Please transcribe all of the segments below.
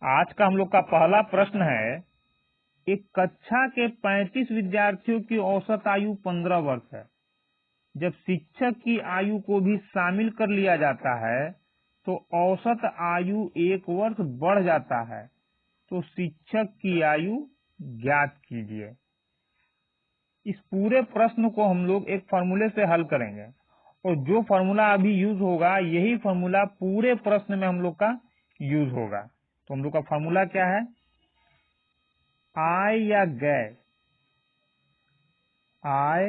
आज का हम लोग का पहला प्रश्न है, एक कक्षा के 35 विद्यार्थियों की औसत आयु 15 वर्ष है। जब शिक्षक की आयु को भी शामिल कर लिया जाता है तो औसत आयु 1 वर्ष बढ़ जाता है। तो शिक्षक की आयु ज्ञात कीजिए। इस पूरे प्रश्न को हम लोग एक फॉर्मूले से हल करेंगे और जो फॉर्मूला अभी यूज होगा यही फॉर्मूला पूरे प्रश्न में हम लोग का यूज होगा। तो हम लोग का फॉर्मूला क्या है? आय या गए, आय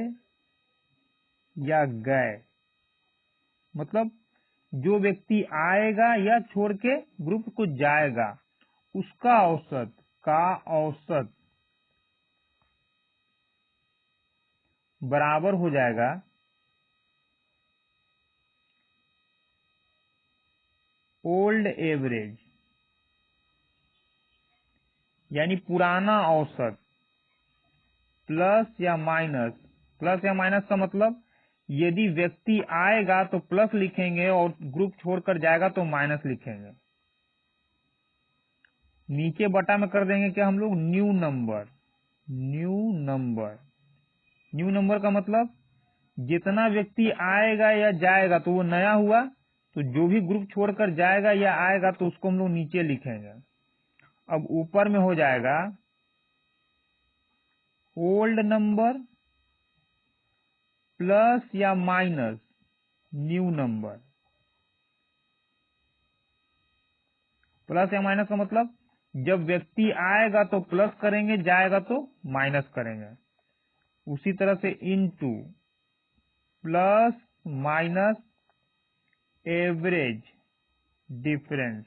या गए मतलब जो व्यक्ति आएगा या छोड़ के ग्रुप को जाएगा उसका औसत का औसत बराबर हो जाएगा ओल्ड एवरेज, यानी पुराना औसत प्लस या माइनस। प्लस या माइनस का मतलब यदि व्यक्ति आएगा तो प्लस लिखेंगे और ग्रुप छोड़कर जाएगा तो माइनस लिखेंगे। नीचे बटा में कर देंगे क्या हम लोग? New number. New number, new number का मतलब जितना व्यक्ति आएगा या जाएगा तो वो नया हुआ, तो जो भी ग्रुप छोड़कर जाएगा या आएगा तो उसको हम लोग नीचे लिखेंगे। अब ऊपर में हो जाएगा ओल्ड नंबर प्लस या माइनस न्यू नंबर। प्लस या माइनस का मतलब जब व्यक्ति आएगा तो प्लस करेंगे, जाएगा तो माइनस करेंगे। उसी तरह से into plus minus average difference.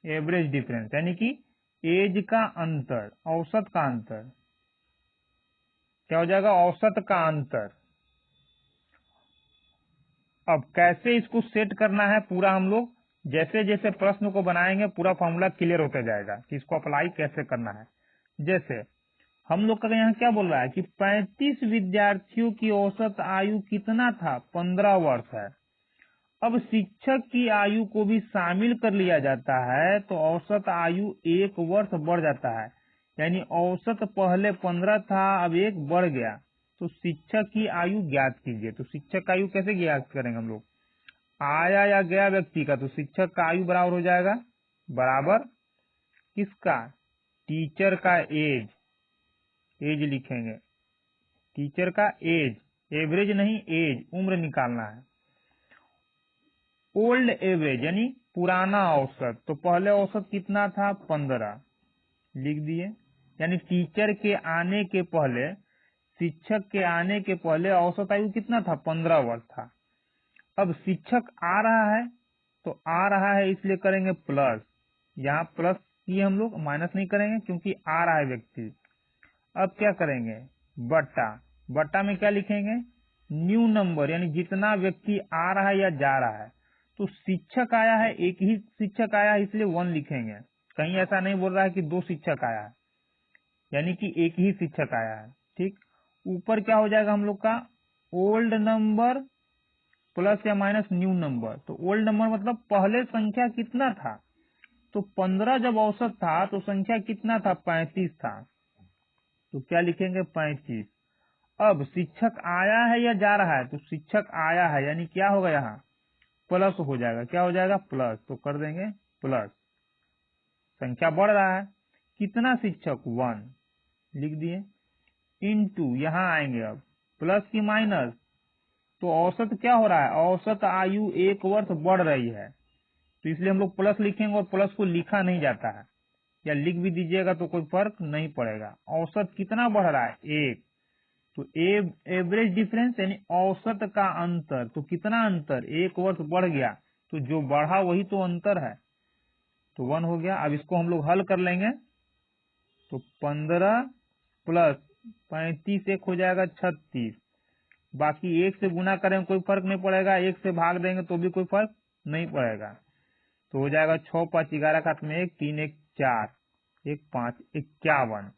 Average difference यानी कि एज का अंतर, औसत का अंतर। क्या हो जाएगा? औसत का अंतर। अब कैसे इसको सेट करना है पूरा हम लोग जैसे जैसे प्रश्न को बनाएंगे पूरा फॉर्मूला क्लियर होता जाएगा कि इसको अप्लाई कैसे करना है। जैसे हम लोग का यहाँ क्या बोल रहा है कि 35 विद्यार्थियों की औसत आयु कितना था? 15 वर्ष है। अब शिक्षक की आयु को भी शामिल कर लिया जाता है तो औसत आयु 1 वर्ष बढ़ जाता है, यानी औसत पहले 15 था अब 1 बढ़ गया। तो शिक्षक की आयु ज्ञात कीजिए। तो शिक्षक का आयु कैसे ज्ञात करेंगे हम लोग? आया या गया व्यक्ति का, तो शिक्षक का आयु बराबर हो जाएगा बराबर किसका? टीचर का एज। एज लिखेंगे, टीचर का एज, एवरेज नहीं एज, उम्र निकालना है। ओल्ड एवरेज यानी पुराना औसत, तो पहले औसत कितना था? 15 लिख दिए। यानी टीचर के आने के पहले, शिक्षक के आने के पहले औसत आयु कितना था? 15 वर्ष था। अब शिक्षक आ रहा है तो आ रहा है इसलिए करेंगे प्लस। यहाँ प्लस किए हम लोग, माइनस नहीं करेंगे क्योंकि आ रहा है व्यक्ति। अब क्या करेंगे? बट्टा। बट्टा में क्या लिखेंगे? न्यू नंबर, यानी जितना व्यक्ति आ रहा है या जा रहा है। तो शिक्षक आया है, एक ही शिक्षक आया है इसलिए 1 लिखेंगे। कहीं ऐसा नहीं बोल रहा है कि 2 शिक्षक आया है, यानी कि एक ही शिक्षक आया है। ठीक, ऊपर क्या हो जाएगा हम लोग का? ओल्ड नंबर प्लस या माइनस न्यू नंबर। तो ओल्ड नंबर मतलब पहले संख्या कितना था? तो 15 जब औसत था तो संख्या कितना था? 35 था। तो क्या लिखेंगे? 35। अब शिक्षक आया है या जा रहा है? तो शिक्षक आया है, यानी क्या होगा यहाँ? प्लस हो जाएगा। क्या हो जाएगा? प्लस। तो कर देंगे प्लस। संख्या बढ़ रहा है, कितना शिक्षक? 1 लिख दिए। इनटू यहाँ आएंगे अब प्लस की माइनस, तो औसत क्या हो रहा है? औसत आयु 1 वर्ष बढ़ रही है, तो इसलिए हम लोग प्लस लिखेंगे और प्लस को लिखा नहीं जाता है, या लिख भी दीजिएगा तो कोई फर्क नहीं पड़ेगा। औसत कितना बढ़ रहा है? 1। तो एवरेज डिफरेंस यानी औसत का अंतर। तो कितना अंतर? 1 वर्ष बढ़ गया, तो जो बढ़ा वही तो अंतर है, तो 1 हो गया। अब इसको हम लोग हल कर लेंगे तो 15 प्लस 35 1 हो जाएगा 36। बाकी 1 से गुना करें कोई फर्क नहीं पड़ेगा, 1 से भाग देंगे तो भी कोई फर्क नहीं पड़ेगा। तो हो जाएगा 6 5 11 का में 1 3 1 4 1 5 51।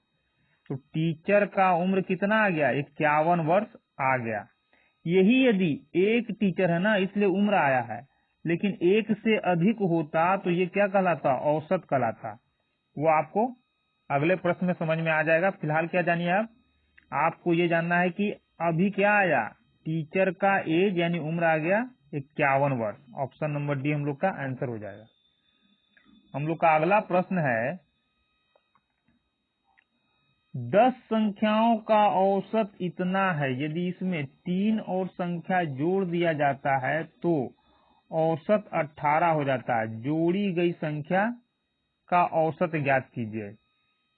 तो टीचर का उम्र कितना आ गया? 51 वर्ष आ गया। यही यदि एक टीचर है ना, इसलिए उम्र आया है, लेकिन एक से अधिक होता तो ये क्या कहलाता, औसत कहलाता। वो आपको अगले प्रश्न में समझ में आ जाएगा। फिलहाल क्या जानिए आप, आपको ये जानना है कि अभी क्या आया, टीचर का एज यानी उम्र आ गया 51 वर्ष। ऑप्शन नंबर डी हम लोग का आंसर हो जाएगा। हम लोग का अगला प्रश्न है, 10 संख्याओं का औसत इतना है, यदि इसमें 3 और संख्या जोड़ दिया जाता है तो औसत 18 हो जाता है। जोड़ी गई संख्या का औसत ज्ञात कीजिए।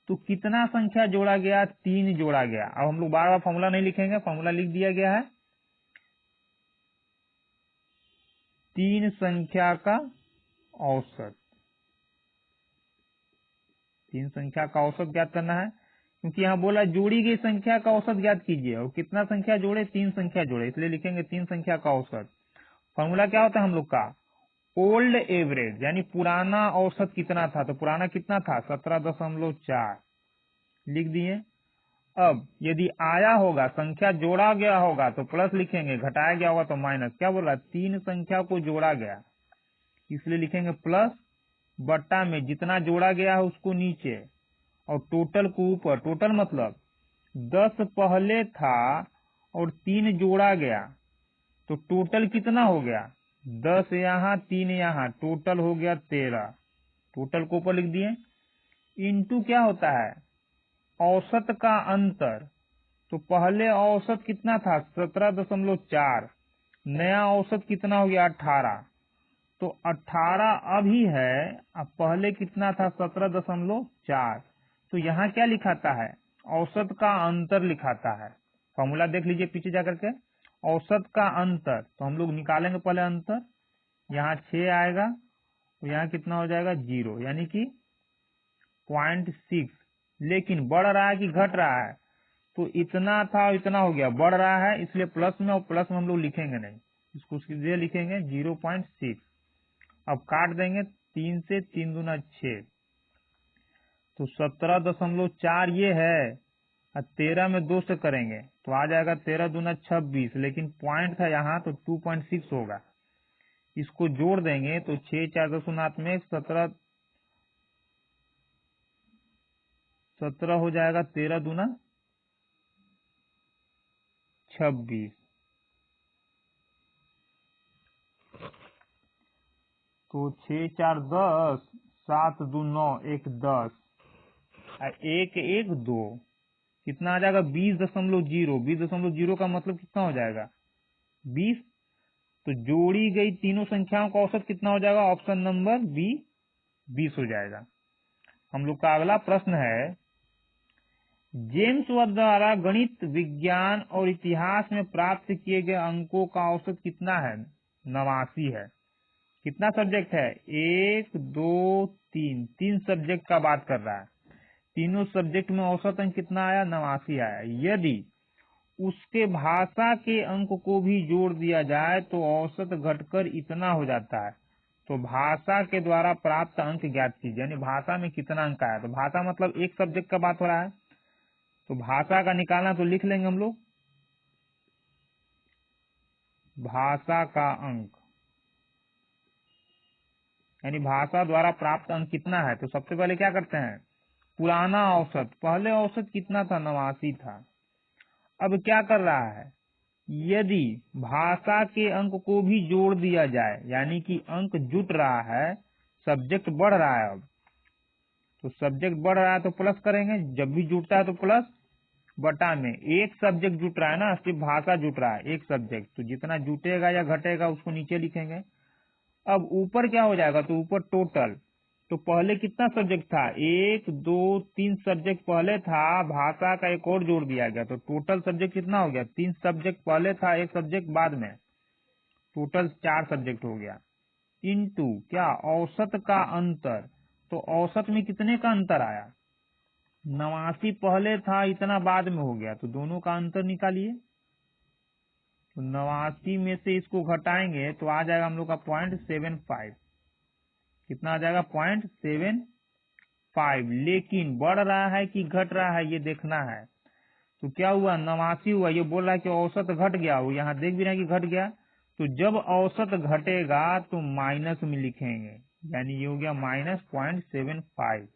तो कितना संख्या जोड़ा गया, 3 जोड़ा गया। अब हम लोग बार बार फॉर्मूला नहीं लिखेंगे, फॉर्मूला लिख दिया गया है। 3 संख्या का औसत, 3 संख्या का औसत ज्ञात करना है, क्योंकि यहाँ बोला जोड़ी गई संख्या का औसत ज्ञात कीजिए, और कितना संख्या जोड़े, 3 संख्या जोड़े, इसलिए लिखेंगे 3 संख्या का औसत। फॉर्मूला क्या होता है हम लोग का, ओल्ड एवरेज, यानी पुराना औसत कितना था, तो पुराना कितना था 17.4 लिख दिए। अब यदि आया होगा, संख्या जोड़ा गया होगा तो प्लस लिखेंगे, घटाया गया होगा तो माइनस। क्या बोला, 3 संख्या को जोड़ा गया, इसलिए लिखेंगे प्लस, बट्टा में जितना जोड़ा गया है उसको नीचे और टोटल को ऊपर। टोटल मतलब 10 पहले था और 3 जोड़ा गया, तो टोटल कितना हो गया, 10 यहाँ 3 यहाँ, टोटल हो गया 13। टोटल को ऊपर लिख दिए। इनटू क्या होता है, औसत का अंतर। तो पहले औसत कितना था 17.4, नया औसत कितना हो गया 18। तो 18 अभी है, अब पहले कितना था 17.4। तो यहाँ क्या लिखाता है, औसत का अंतर लिखाता है। फॉर्मूला देख लीजिए पीछे जाकर के, औसत का अंतर, तो हम लोग निकालेंगे पहले अंतर, यहाँ 6 आएगा, तो यहाँ कितना हो जाएगा 0, यानी कि 0.6। लेकिन बढ़ रहा है कि घट रहा है, तो इतना था और इतना हो गया, बढ़ रहा है, इसलिए प्लस में, और प्लस में हम लोग लिखेंगे नहीं, इसको सीधे लिखेंगे 0.6। अब काट देंगे, 3 से 3 दूना 6, तो 17.4 ये है, और 13 में 2 से करेंगे तो आ जाएगा 13 दूना 26, लेकिन पॉइंट था यहाँ तो 2.6 होगा। इसको जोड़ देंगे तो 6 4 10 में 17 हो जाएगा, 13 दूना 26, तो 6 4 10, 7 2 9, 1 10, 1 1 2, कितना आ जाएगा 20.0। 20.0 का मतलब कितना हो जाएगा 20। तो जोड़ी गई तीनों संख्याओं का औसत कितना हो जाएगा, ऑप्शन नंबर बी 20 हो जाएगा। हम लोग का अगला प्रश्न है, जेम्स वेब द्वारा गणित, विज्ञान और इतिहास में प्राप्त किए गए अंकों का औसत कितना है, 89 है। कितना सब्जेक्ट है, 1 2 3, 3 सब्जेक्ट का बात कर रहा है। तीनों सब्जेक्ट में औसत अंक कितना आया, 89 आया। यदि उसके भाषा के अंक को भी जोड़ दिया जाए तो औसत घटकर इतना हो जाता है। तो भाषा के द्वारा प्राप्त अंक ज्ञात कीजिए, यानी भाषा में कितना अंक आया। तो भाषा मतलब एक सब्जेक्ट का बात हो रहा है, तो भाषा का निकालना तो लिख लेंगे हम लोग, भाषा का अंक यानी भाषा द्वारा प्राप्त अंक कितना है। तो सबसे पहले क्या करते हैं, पुराना औसत, पहले औसत कितना था, 89 था। अब क्या कर रहा है, यदि भाषा के अंक को भी जोड़ दिया जाए, यानी कि अंक जुट रहा है, सब्जेक्ट बढ़ रहा है। अब तो सब्जेक्ट बढ़ रहा है तो प्लस करेंगे, जब भी जुटता है तो प्लस, बटा में एक सब्जेक्ट जुट रहा है ना, सिर्फ भाषा जुट रहा है एक सब्जेक्ट, तो जितना जुटेगा या घटेगा उसको नीचे लिखेंगे। अब ऊपर क्या हो जाएगा, तो ऊपर टोटल। तो पहले कितना सब्जेक्ट था, 1 2 3 सब्जेक्ट पहले था, भाषा का एक और जोड़ दिया गया, तो टोटल सब्जेक्ट कितना हो गया, 3 सब्जेक्ट पहले था, एक सब्जेक्ट बाद में, टोटल 4 सब्जेक्ट हो गया। इनटू क्या, औसत का अंतर। तो औसत में कितने का अंतर आया, 89 पहले था, इतना बाद में हो गया, तो दोनों का अंतर निकालिए। तो 89 में से इसको घटाएंगे तो आ जाएगा हम लोग का 0.75। कितना आ जाएगा, 0.75। लेकिन बढ़ रहा है कि घट रहा है ये देखना है। तो क्या हुआ, 89 हुआ। ये बोल रहा है कि औसत घट गया, वो यहाँ देख भी रहे हैं कि घट गया। तो जब औसत घटेगा तो माइनस में लिखेंगे, यानी ये हो गया -0.75।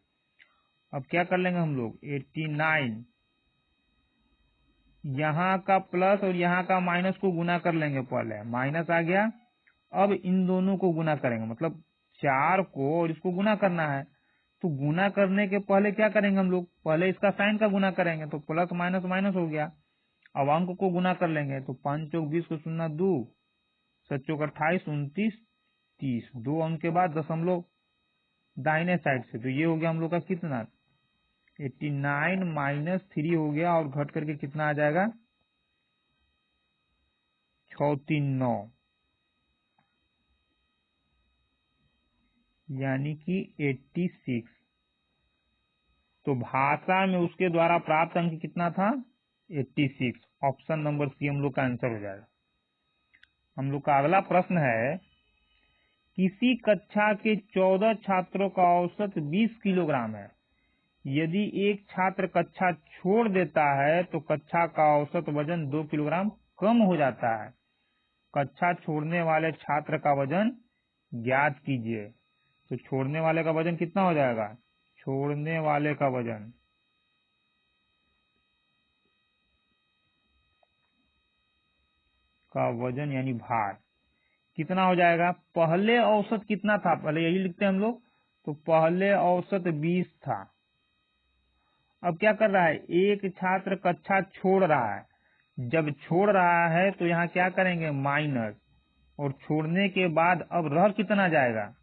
अब क्या कर लेंगे हम लोग, 89 यहाँ का प्लस और यहाँ का माइनस को गुना कर लेंगे। पहले माइनस आ गया, अब इन दोनों को गुना करेंगे, मतलब 4 को और इसको गुना करना है। तो गुना करने के पहले क्या करेंगे हम लोग, पहले इसका साइन का गुना करेंगे, तो प्लस माइनस माइनस हो गया। अब अंक को गुना कर लेंगे, तो 5 चौक 20 को शून्य 2, 7 चौक 28, 29, 30, 2 अंक के बाद दशमलव दाहिने साइड से। तो ये हो गया हम लोग का कितना, 89 माइनस 3 हो गया, और घट करके कितना आ जाएगा, 639, यानी कि 86। तो भाषा में उसके द्वारा प्राप्त अंक कितना था, 86। ऑप्शन नंबर सी हम लोग का आंसर हो जाएगा। हम लोग का अगला प्रश्न है, किसी कक्षा के 14 छात्रों का औसत 20 किलोग्राम है। यदि एक छात्र कक्षा छोड़ देता है तो कक्षा का औसत वजन 2 किलोग्राम कम हो जाता है। कक्षा छोड़ने वाले छात्र का वजन ज्ञात कीजिए। तो छोड़ने वाले का वजन कितना हो जाएगा, छोड़ने वाले का वजन यानी भार कितना हो जाएगा। पहले औसत कितना था, पहले यही लिखते हैं हम लोग। तो पहले औसत 20 था। अब क्या कर रहा है, एक छात्र कक्षा छोड़ रहा है। जब छोड़ रहा है तो यहाँ क्या करेंगे, माइनस, और छोड़ने के बाद अब रह कितना जाएगा।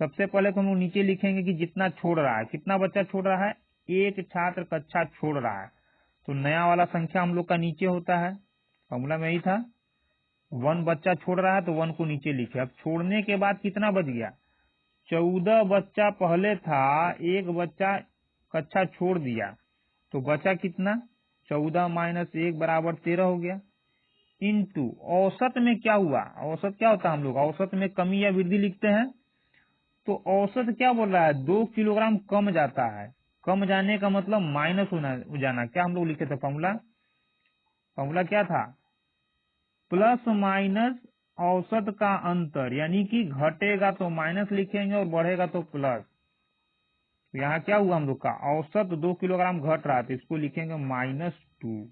सबसे पहले तो हम लोग नीचे लिखेंगे कि जितना छोड़ रहा है, कितना बच्चा छोड़ रहा है, एक छात्र कक्षा छोड़ रहा है। तो नया वाला संख्या हम लोग का नीचे होता है, फॉर्मूला में ही था। 1 बच्चा छोड़ रहा है तो 1 को नीचे लिखे। अब छोड़ने के बाद कितना बच गया, 14 बच्चा पहले था, एक बच्चा कक्षा छोड़ दिया, तो बचा कितना, 14 माइनस 1 बराबर 13 हो गया। इंटू औसत में क्या हुआ, औसत क्या होता है, हम लोग औसत में कमी या वृद्धि लिखते हैं। तो औसत क्या बोल रहा है, 2 किलोग्राम कम जाता है। कम जाने का मतलब माइनस होना जाना। क्या हम लोग लिखे थे फॉर्मूला, फॉर्मूला क्या था, प्लस माइनस औसत का अंतर, यानी कि घटेगा तो माइनस लिखेंगे और बढ़ेगा तो प्लस। तो यहाँ क्या हुआ, हम लोग का औसत 2 किलोग्राम घट रहा है, तो इसको लिखेंगे -2।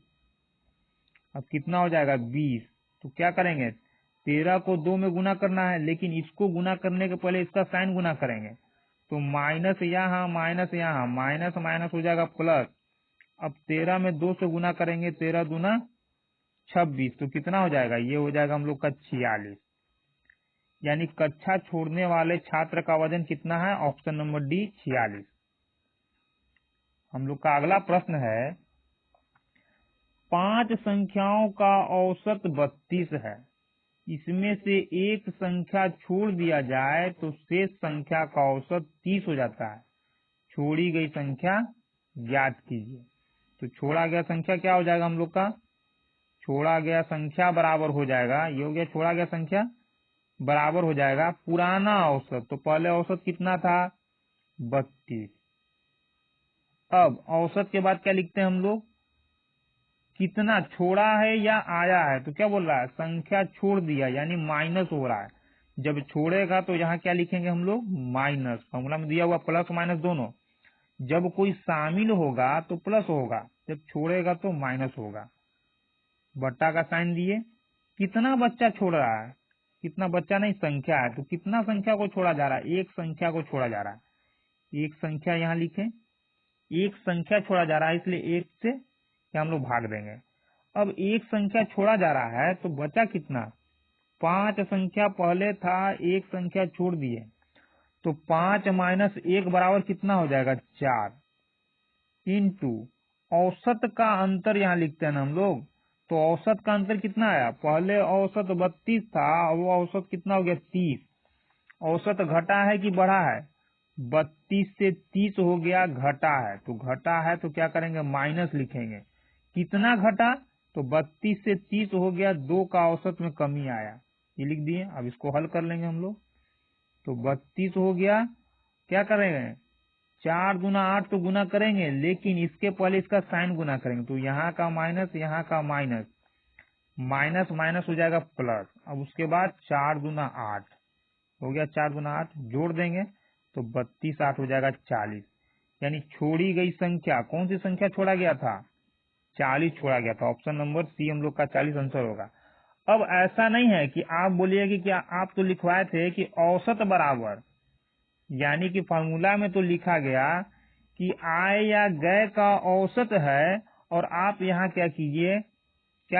अब कितना हो जाएगा, 20। तो क्या करेंगे, 13 को 2 में गुना करना है, लेकिन इसको गुना करने के पहले इसका साइन गुना करेंगे। तो माइनस यहाँ, माइनस यहाँ, माइनस माइनस हो जाएगा प्लस। अब 13 में 2 से गुना करेंगे, 13 दूना 26। तो कितना हो जाएगा, ये हो जाएगा हम लोग का 46। यानी कक्षा छोड़ने वाले छात्र का वजन कितना है, ऑप्शन नंबर डी 46। हम लोग का अगला प्रश्न है, 5 संख्याओं का औसत 32 है। इसमें से एक संख्या छोड़ दिया जाए तो शेष संख्या का औसत 30 हो जाता है। छोड़ी गई संख्या ज्ञात कीजिए। तो छोड़ा गया संख्या क्या हो जाएगा हम लोग का, छोड़ा गया संख्या बराबर हो जाएगा, ये हो गया छोड़ा गया संख्या बराबर हो जाएगा पुराना औसत। तो पहले औसत कितना था, 32। अब औसत के बाद क्या लिखते हैं हम लोग, कितना छोड़ा है या आया है। तो क्या बोल रहा है, संख्या छोड़ दिया, यानी माइनस हो रहा है। जब छोड़ेगा तो यहाँ क्या लिखेंगे हम लोग, माइनस। फॉर्मूला में दिया हुआ प्लस माइनस दोनों। जब कोई शामिल होगा तो प्लस होगा, जब छोड़ेगा तो माइनस होगा। बट्टा का साइन दिए। कितना बच्चा छोड़ रहा है, कितना बच्चा नहीं, संख्या है। तो कितना संख्या को छोड़ा जा रहा है, एक संख्या को छोड़ा जा रहा है। एक संख्या यहाँ लिखे, एक संख्या छोड़ा जा रहा है, इसलिए एक से क्या हम लोग भाग देंगे। अब एक संख्या छोड़ा जा रहा है तो बचा कितना, 5 संख्या पहले था, एक संख्या छोड़ दिए, तो 5 माइनस 1 बराबर कितना हो जाएगा, 4। इंटू औसत का अंतर यहाँ लिखते हैं ना हम लोग। तो औसत का अंतर कितना आया, पहले औसत 32 था, वो औसत कितना हो गया, 30। औसत घटा है कि बढ़ा है, 32 से 30 हो गया, घटा है। तो घटा है तो क्या करेंगे, माइनस लिखेंगे। कितना घटा, तो 32 से 30 हो गया, 2 का औसत में कमी आया, ये लिख दिए। अब इसको हल कर लेंगे हम लोग। तो 32 हो गया, क्या करेंगे, 4 दूना 8 तो गुना करेंगे, लेकिन इसके पहले इसका साइन गुना करेंगे, तो यहाँ का माइनस, यहाँ का माइनस, माइनस माइनस हो जाएगा प्लस। अब उसके बाद 4 दूना 8 हो गया, 4 दूना 8 जोड़ देंगे तो 32 8 हो जाएगा 40। यानी छोड़ी गई संख्या, कौन सी संख्या छोड़ा गया था? 40 छोड़ा गया था। ऑप्शन नंबर सी हम लोग का 40 आंसर होगा। अब ऐसा नहीं है कि आप बोलिए कि क्या आप तो लिखवाए थे कि औसत बराबर, यानी कि फॉर्मूला में तो लिखा गया कि आय या गए का औसत है, और आप यहाँ क्या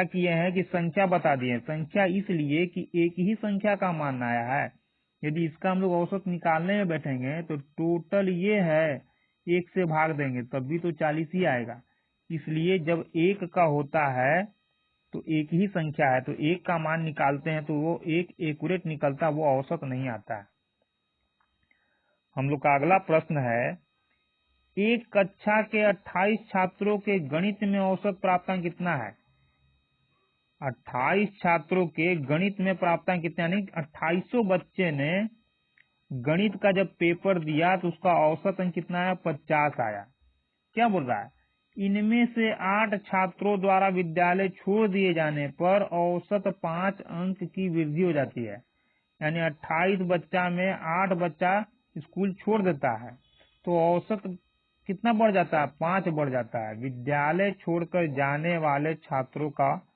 किए हैं कि संख्या बता दिए। संख्या इसलिए कि एक ही संख्या का मान आया है। यदि इसका हम लोग औसत निकालने में बैठेंगे तो टोटल ये है, 1 से भाग देंगे तब भी तो 40 ही आएगा। इसलिए जब 1 का होता है तो एक ही संख्या है, तो 1 का मान निकालते हैं तो वो 1 एक्यूरेट निकलता, वो औसत नहीं आता है। हम लोग का अगला प्रश्न है, एक कक्षा के 28 छात्रों के गणित में औसत प्राप्तांक कितना है? 28 छात्रों के गणित में प्राप्तांक कितना, यानी 2800 बच्चे ने गणित का जब पेपर दिया तो उसका औसत अंक कितना आया? 50 आया। क्या बोल रहा है? इनमें से 8 छात्रों द्वारा विद्यालय छोड़ दिए जाने पर औसत 5 अंक की वृद्धि हो जाती है। यानी 28 बच्चा में 8 बच्चा स्कूल छोड़ देता है तो औसत कितना बढ़ जाता है? 5 बढ़ जाता है। विद्यालय छोड़कर जाने वाले छात्रों का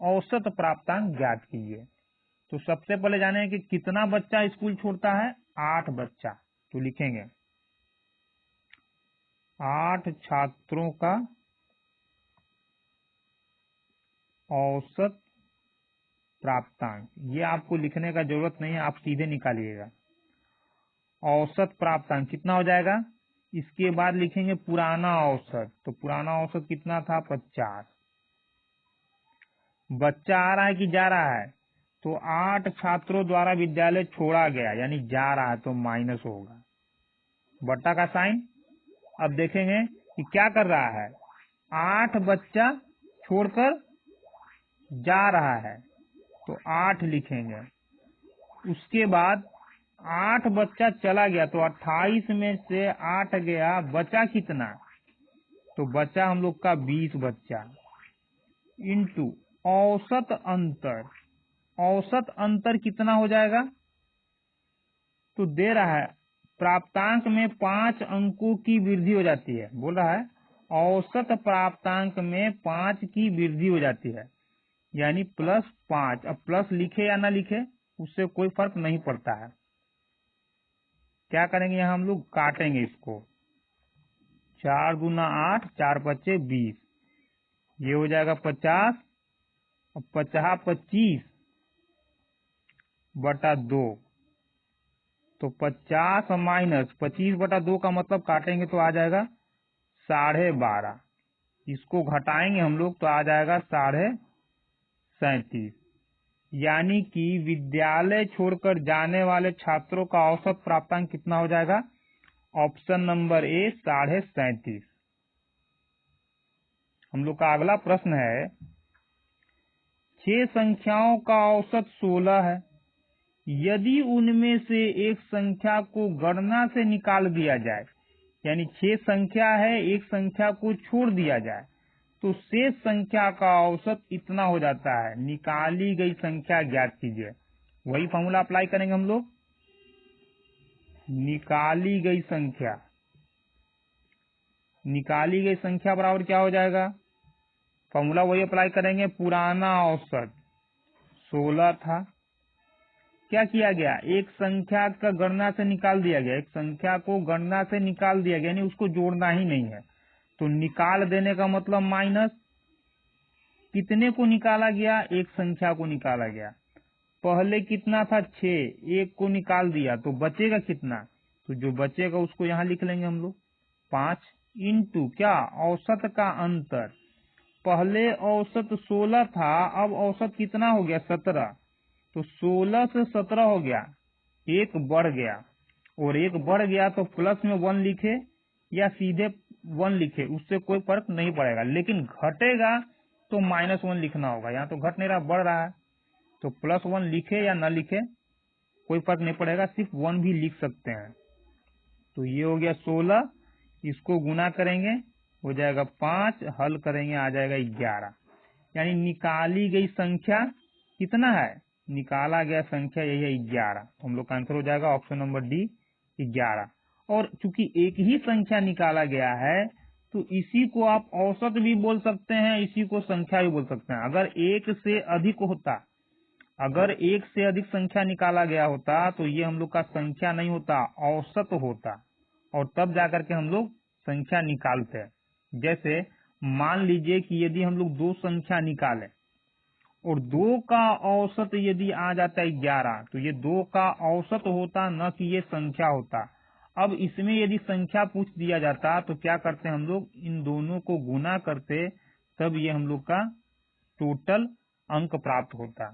औसत प्राप्तांक ज्ञात कीजिए। तो सबसे पहले जाने कि कितना बच्चा स्कूल छोड़ता है? 8 बच्चा। तो लिखेंगे 8 छात्रों का औसत प्राप्तांक। ये आपको लिखने का जरूरत नहीं है, आप सीधे निकालिएगा। औसत प्राप्तांक कितना हो जाएगा? इसके बाद लिखेंगे पुराना औसत। तो पुराना औसत कितना था? 50। बच्चा आ रहा है कि जा रहा है? तो 8 छात्रों द्वारा विद्यालय छोड़ा गया, यानी जा रहा है, तो माइनस होगा, बट्टा का साइन। अब देखेंगे कि क्या कर रहा है। 8 बच्चा छोड़कर जा रहा है तो 8 लिखेंगे। उसके बाद 8 बच्चा चला गया तो 28 में से 8 गया, बचा कितना? तो बचा हम लोग का 20 बच्चा, इंटू औसत अंतर। औसत अंतर कितना हो जाएगा? तो दे रहा है प्राप्तांक में 5 अंकों की वृद्धि हो जाती है। बोल रहा है औसत प्राप्तांक में 5 की वृद्धि हो जाती है, यानी +5। अब प्लस लिखे या ना लिखे उससे कोई फर्क नहीं पड़ता है। क्या करेंगे यहाँ हम लोग? काटेंगे इसको। 4 दूना 8, 4 पच्चे 20, ये हो जाएगा 50। अब 50 25 बटा 2, तो 50 माइनस 25 बटा 2 का मतलब काटेंगे तो आ जाएगा 12.5। इसको घटाएंगे हम लोग तो आ जाएगा 37.5। यानी कि विद्यालय छोड़कर जाने वाले छात्रों का औसत प्राप्तांक कितना हो जाएगा? Option number A 37.5। हम लोग का अगला प्रश्न है, 6 संख्याओं का औसत 16 है। यदि उनमें से एक संख्या को गणना से निकाल दिया जाए, यानी 6 संख्या है, एक संख्या को छोड़ दिया जाए, तो शेष संख्या का औसत इतना हो जाता है। निकाली गई संख्या ज्ञात कीजिए। वही फॉर्मूला अप्लाई करेंगे हम लोग। निकाली गई संख्या बराबर क्या हो जाएगा? फॉर्मूला वही अप्लाई करेंगे। पुराना औसत 16 था, क्या किया गया? एक संख्या का गणना से निकाल दिया गया, एक संख्या को गणना से निकाल दिया गया, यानी उसको जोड़ना ही नहीं है। तो निकाल देने का मतलब माइनस। कितने को निकाला गया? एक संख्या को निकाला गया। पहले कितना था? 6, एक को निकाल दिया तो बचेगा कितना? तो जो बचेगा उसको यहाँ लिख लेंगे हम लोग 5 इंटू क्या? औसत का अंतर। पहले औसत 16 था, अब औसत कितना हो गया? 17। तो 16 से 17 हो गया, एक बढ़ गया, और एक बढ़ गया तो प्लस में 1 लिखे या सीधे 1 लिखे, उससे कोई फर्क नहीं पड़ेगा। लेकिन घटेगा तो -1 लिखना होगा। यहाँ तो घट नहीं रहा, बढ़ रहा है, तो +1 लिखे या न लिखे कोई फर्क नहीं पड़ेगा, सिर्फ 1 भी लिख सकते हैं। तो ये हो गया 16 इसको गुना करेंगे हो जाएगा 5, हल करेंगे आ जाएगा 11। यानी निकाली गई संख्या कितना है, निकाला गया संख्या यही है 11। तो हम लोग का आंसर हो जाएगा ऑप्शन नंबर डी 11। और चूंकि एक ही संख्या निकाला गया है तो इसी को आप औसत भी बोल सकते हैं, इसी को संख्या भी बोल सकते हैं। अगर एक से अधिक होता, अगर एक से अधिक संख्या निकाला गया होता तो ये हम लोग का संख्या नहीं होता, औसत होता, और तब जाकर के हम लोग संख्या निकालते हैं। जैसे मान लीजिए कि यदि हम लोग 2 संख्या निकालें और 2 का औसत यदि आ जाता है 11, तो ये 2 का औसत होता, न कि ये संख्या होता। अब इसमें यदि संख्या पूछ दिया जाता तो क्या करते हम लोग, इन दोनों को गुना करते, तब ये हम लोग का टोटल अंक प्राप्त होता।